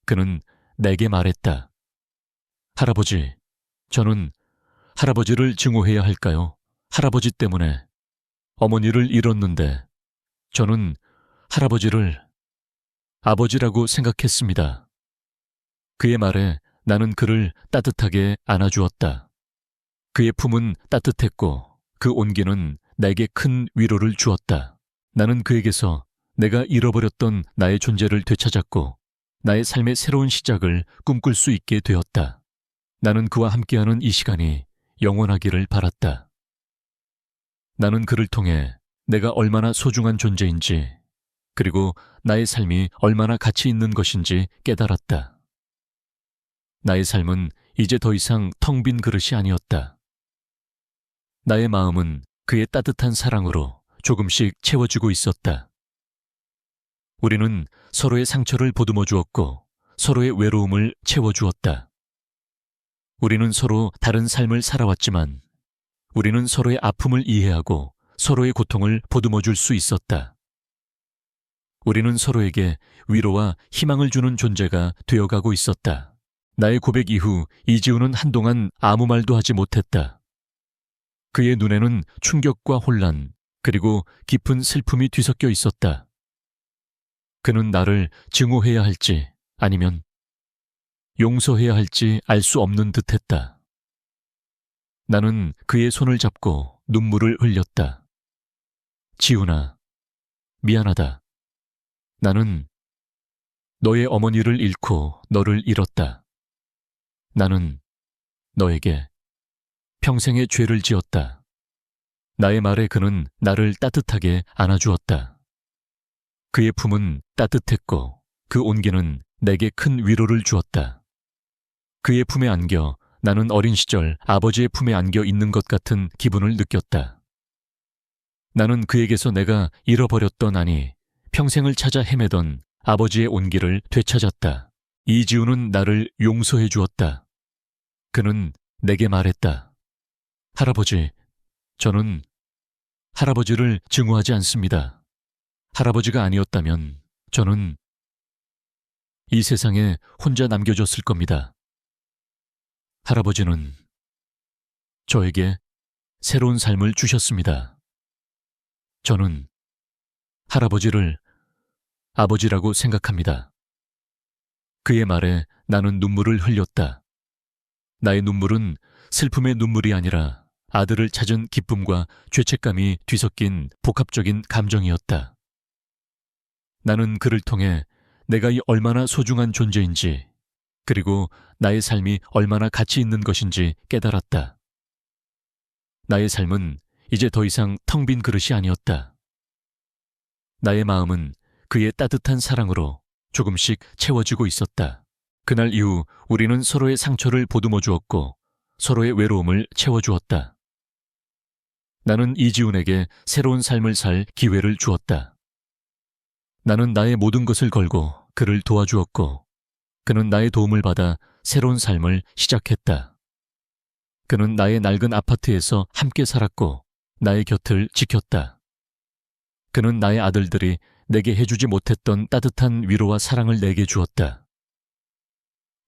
그는 내게 말했다. 할아버지, 저는 할아버지를 증오해야 할까요? 할아버지 때문에 어머니를 잃었는데 저는 할아버지를 아버지라고 생각했습니다. 그의 말에 나는 그를 따뜻하게 안아주었다. 그의 품은 따뜻했고 그 온기는 내게 큰 위로를 주었다. 나는 그에게서 내가 잃어버렸던 나의 존재를 되찾았고 나의 삶의 새로운 시작을 꿈꿀 수 있게 되었다. 나는 그와 함께하는 이 시간이 영원하기를 바랐다. 나는 그를 통해 내가 얼마나 소중한 존재인지 그리고 나의 삶이 얼마나 가치 있는 것인지 깨달았다. 나의 삶은 이제 더 이상 텅 빈 그릇이 아니었다. 나의 마음은 그의 따뜻한 사랑으로 조금씩 채워지고 있었다. 우리는 서로의 상처를 보듬어 주었고 서로의 외로움을 채워주었다. 우리는 서로 다른 삶을 살아왔지만 우리는 서로의 아픔을 이해하고 서로의 고통을 보듬어 줄 수 있었다. 우리는 서로에게 위로와 희망을 주는 존재가 되어가고 있었다. 나의 고백 이후 이지우는 한동안 아무 말도 하지 못했다. 그의 눈에는 충격과 혼란, 그리고 깊은 슬픔이 뒤섞여 있었다. 그는 나를 증오해야 할지 아니면 용서해야 할지 알 수 없는 듯했다. 나는 그의 손을 잡고 눈물을 흘렸다. 지훈아, 미안하다. 나는 너의 어머니를 잃고 너를 잃었다. 나는 너에게 평생의 죄를 지었다. 나의 말에 그는 나를 따뜻하게 안아주었다. 그의 품은 따뜻했고 그 온기는 내게 큰 위로를 주었다. 그의 품에 안겨 나는 어린 시절 아버지의 품에 안겨 있는 것 같은 기분을 느꼈다. 나는 그에게서 내가 잃어버렸던 아니 평생을 찾아 헤매던 아버지의 온기를 되찾았다. 이지우는 나를 용서해 주었다. 그는 내게 말했다. 할아버지, 저는 할아버지를 증오하지 않습니다. 할아버지가 아니었다면 저는 이 세상에 혼자 남겨졌을 겁니다. 할아버지는 저에게 새로운 삶을 주셨습니다. 저는 할아버지를 아버지라고 생각합니다. 그의 말에 나는 눈물을 흘렸다. 나의 눈물은 슬픔의 눈물이 아니라 아들을 찾은 기쁨과 죄책감이 뒤섞인 복합적인 감정이었다. 나는 그를 통해 내가 얼마나 소중한 존재인지, 그리고 나의 삶이 얼마나 가치 있는 것인지 깨달았다. 나의 삶은 이제 더 이상 텅 빈 그릇이 아니었다. 나의 마음은 그의 따뜻한 사랑으로 조금씩 채워지고 있었다. 그날 이후 우리는 서로의 상처를 보듬어 주었고 서로의 외로움을 채워주었다. 나는 이지훈에게 새로운 삶을 살 기회를 주었다. 나는 나의 모든 것을 걸고 그를 도와주었고 그는 나의 도움을 받아 새로운 삶을 시작했다. 그는 나의 낡은 아파트에서 함께 살았고 나의 곁을 지켰다. 그는 나의 아들들이 내게 해주지 못했던 따뜻한 위로와 사랑을 내게 주었다.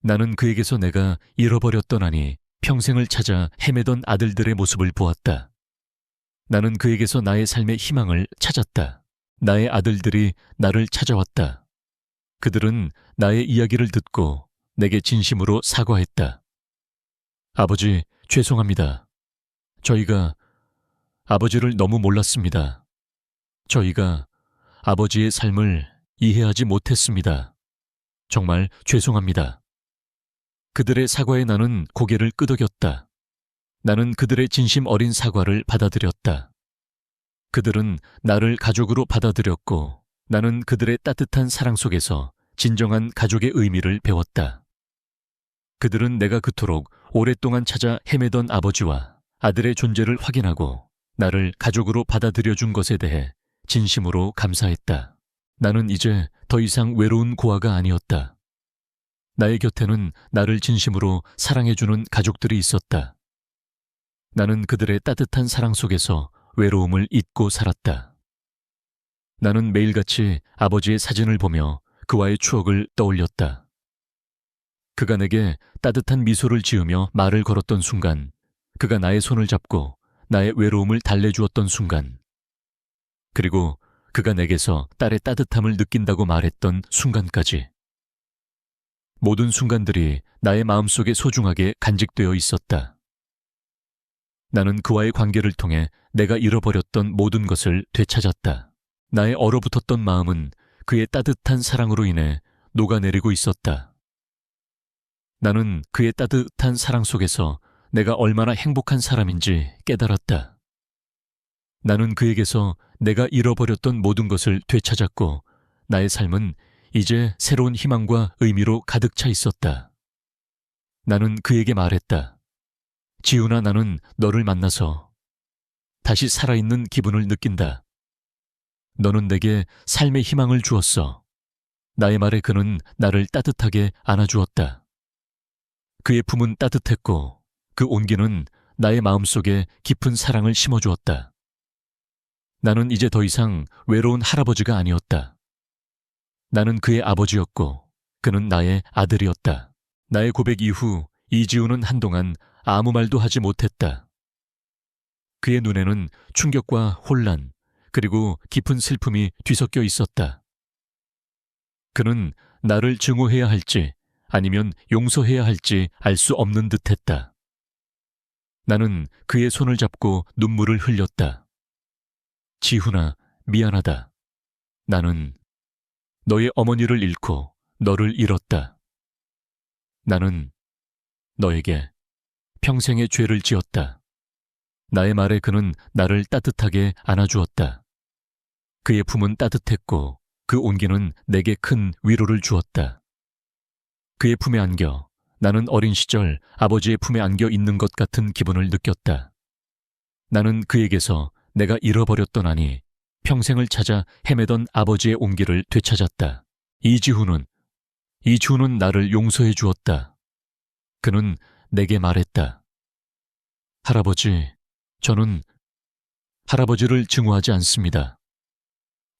나는 그에게서 내가 잃어버렸던 아니 평생을 찾아 헤매던 아들들의 모습을 보았다. 나는 그에게서 나의 삶의 희망을 찾았다. 나의 아들들이 나를 찾아왔다. 그들은 나의 이야기를 듣고 내게 진심으로 사과했다. 아버지, 죄송합니다. 저희가 아버지를 너무 몰랐습니다. 저희가 아버지의 삶을 이해하지 못했습니다. 정말 죄송합니다. 그들의 사과에 나는 고개를 끄덕였다. 나는 그들의 진심 어린 사과를 받아들였다. 그들은 나를 가족으로 받아들였고 나는 그들의 따뜻한 사랑 속에서 진정한 가족의 의미를 배웠다. 그들은 내가 그토록 오랫동안 찾아 헤매던 아버지와 아들의 존재를 확인하고 나를 가족으로 받아들여 준 것에 대해 진심으로 감사했다. 나는 이제 더 이상 외로운 고아가 아니었다. 나의 곁에는 나를 진심으로 사랑해주는 가족들이 있었다. 나는 그들의 따뜻한 사랑 속에서 외로움을 잊고 살았다. 나는 매일같이 아버지의 사진을 보며 그와의 추억을 떠올렸다. 그가 내게 따뜻한 미소를 지으며 말을 걸었던 순간, 그가 나의 손을 잡고 나의 외로움을 달래주었던 순간, 그리고 그가 내게서 딸의 따뜻함을 느낀다고 말했던 순간까지. 모든 순간들이 나의 마음속에 소중하게 간직되어 있었다. 나는 그와의 관계를 통해 내가 잃어버렸던 모든 것을 되찾았다. 나의 얼어붙었던 마음은 그의 따뜻한 사랑으로 인해 녹아내리고 있었다. 나는 그의 따뜻한 사랑 속에서 내가 얼마나 행복한 사람인지 깨달았다. 나는 그에게서 내가 잃어버렸던 모든 것을 되찾았고 나의 삶은 이제 새로운 희망과 의미로 가득 차 있었다. 나는 그에게 말했다. 지훈아, 나는 너를 만나서 다시 살아있는 기분을 느낀다. 너는 내게 삶의 희망을 주었어. 나의 말에 그는 나를 따뜻하게 안아주었다. 그의 품은 따뜻했고 그 온기는 나의 마음속에 깊은 사랑을 심어주었다. 나는 이제 더 이상 외로운 할아버지가 아니었다. 나는 그의 아버지였고 그는 나의 아들이었다. 나의 고백 이후 이지우는 한동안 아무 말도 하지 못했다. 그의 눈에는 충격과 혼란, 그리고 깊은 슬픔이 뒤섞여 있었다. 그는 나를 증오해야 할지 아니면 용서해야 할지 알 수 없는 듯했다. 나는 그의 손을 잡고 눈물을 흘렸다. 지훈아, 미안하다. 나는 너의 어머니를 잃고 너를 잃었다. 나는 너에게 평생의 죄를 지었다. 나의 말에 그는 나를 따뜻하게 안아주었다. 그의 품은 따뜻했고 그 온기는 내게 큰 위로를 주었다. 그의 품에 안겨 나는 어린 시절 아버지의 품에 안겨 있는 것 같은 기분을 느꼈다. 나는 그에게서 내가 잃어버렸던 아니 평생을 찾아 헤매던 아버지의 온기를 되찾았다. 이지훈은 나를 용서해 주었다. 그는 내게 말했다. 할아버지, 저는 할아버지를 증오하지 않습니다.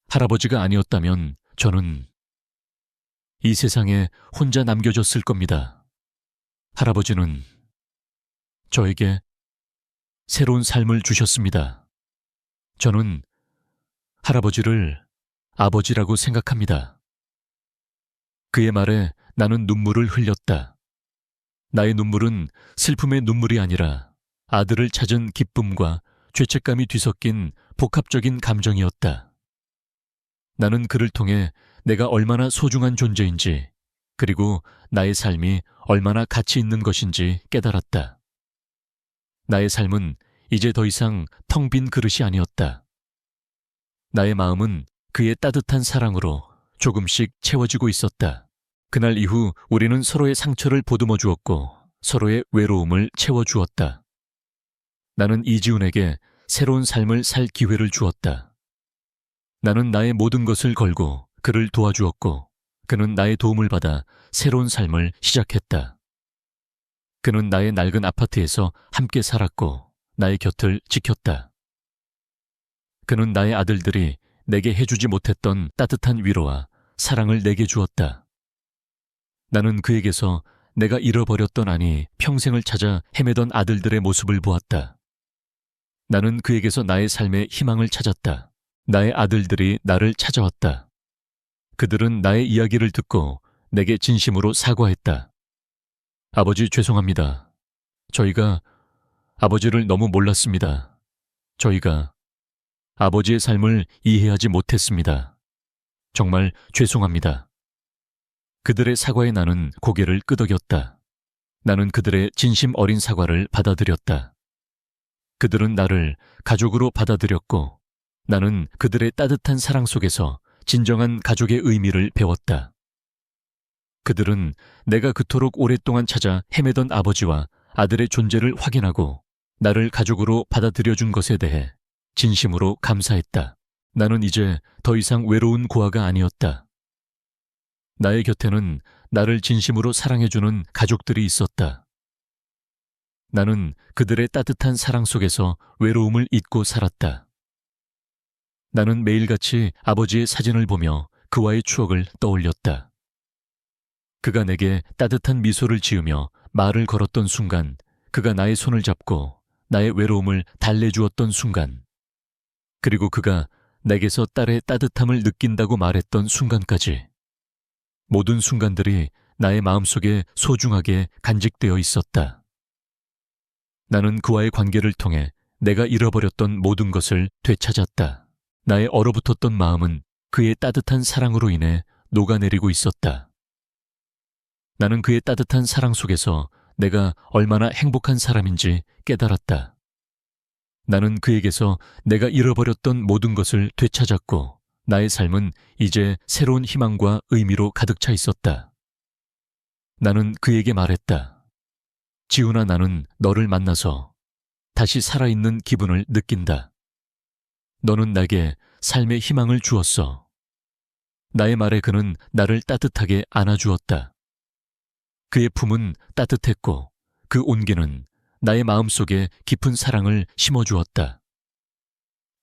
할아버지가 아니었다면 저는 이 세상에 혼자 남겨졌을 겁니다. 할아버지는 저에게 새로운 삶을 주셨습니다. 저는 할아버지를 아버지라고 생각합니다. 그의 말에 나는 눈물을 흘렸다. 나의 눈물은 슬픔의 눈물이 아니라 아들을 찾은 기쁨과 죄책감이 뒤섞인 복합적인 감정이었다. 나는 그를 통해 내가 얼마나 소중한 존재인지, 그리고 나의 삶이 얼마나 가치 있는 것인지 깨달았다. 나의 삶은 이제 더 이상 텅 빈 그릇이 아니었다. 나의 마음은 그의 따뜻한 사랑으로 조금씩 채워지고 있었다. 그날 이후 우리는 서로의 상처를 보듬어 주었고 서로의 외로움을 채워주었다. 나는 이지훈에게 새로운 삶을 살 기회를 주었다. 나는 나의 모든 것을 걸고 그를 도와주었고 그는 나의 도움을 받아 새로운 삶을 시작했다. 그는 나의 낡은 아파트에서 함께 살았고 나의 곁을 지켰다. 그는 나의 아들들이 내게 해주지 못했던 따뜻한 위로와 사랑을 내게 주었다. 나는 그에게서 내가 잃어버렸던 아니 평생을 찾아 헤매던 아들들의 모습을 보았다. 나는 그에게서 나의 삶의 희망을 찾았다. 나의 아들들이 나를 찾아왔다. 그들은 나의 이야기를 듣고 내게 진심으로 사과했다. 아버지 죄송합니다. 저희가 아버지를 너무 몰랐습니다. 저희가 아버지의 삶을 이해하지 못했습니다. 정말 죄송합니다. 그들의 사과에 나는 고개를 끄덕였다. 나는 그들의 진심 어린 사과를 받아들였다. 그들은 나를 가족으로 받아들였고 나는 그들의 따뜻한 사랑 속에서 진정한 가족의 의미를 배웠다. 그들은 내가 그토록 오랫동안 찾아 헤매던 아버지와 아들의 존재를 확인하고 나를 가족으로 받아들여준 것에 대해 진심으로 감사했다. 나는 이제 더 이상 외로운 고아가 아니었다. 나의 곁에는 나를 진심으로 사랑해주는 가족들이 있었다. 나는 그들의 따뜻한 사랑 속에서 외로움을 잊고 살았다. 나는 매일같이 아버지의 사진을 보며 그와의 추억을 떠올렸다. 그가 내게 따뜻한 미소를 지으며 말을 걸었던 순간, 그가 나의 손을 잡고 나의 외로움을 달래주었던 순간, 그리고 그가 내게서 딸의 따뜻함을 느낀다고 말했던 순간까지 모든 순간들이 나의 마음속에 소중하게 간직되어 있었다. 나는 그와의 관계를 통해 내가 잃어버렸던 모든 것을 되찾았다. 나의 얼어붙었던 마음은 그의 따뜻한 사랑으로 인해 녹아내리고 있었다. 나는 그의 따뜻한 사랑 속에서 내가 얼마나 행복한 사람인지 깨달았다. 나는 그에게서 내가 잃어버렸던 모든 것을 되찾았고 나의 삶은 이제 새로운 희망과 의미로 가득 차 있었다. 나는 그에게 말했다. 지훈아, 나는 너를 만나서 다시 살아있는 기분을 느낀다. 너는 내게 삶의 희망을 주었어. 나의 말에 그는 나를 따뜻하게 안아주었다. 그의 품은 따뜻했고 그 온기는 나의 마음속에 깊은 사랑을 심어주었다.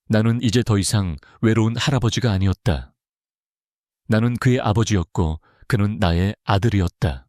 나는 이제 더 이상 외로운 할아버지가 아니었다. 나는 그의 아버지였고 그는 나의 아들이었다.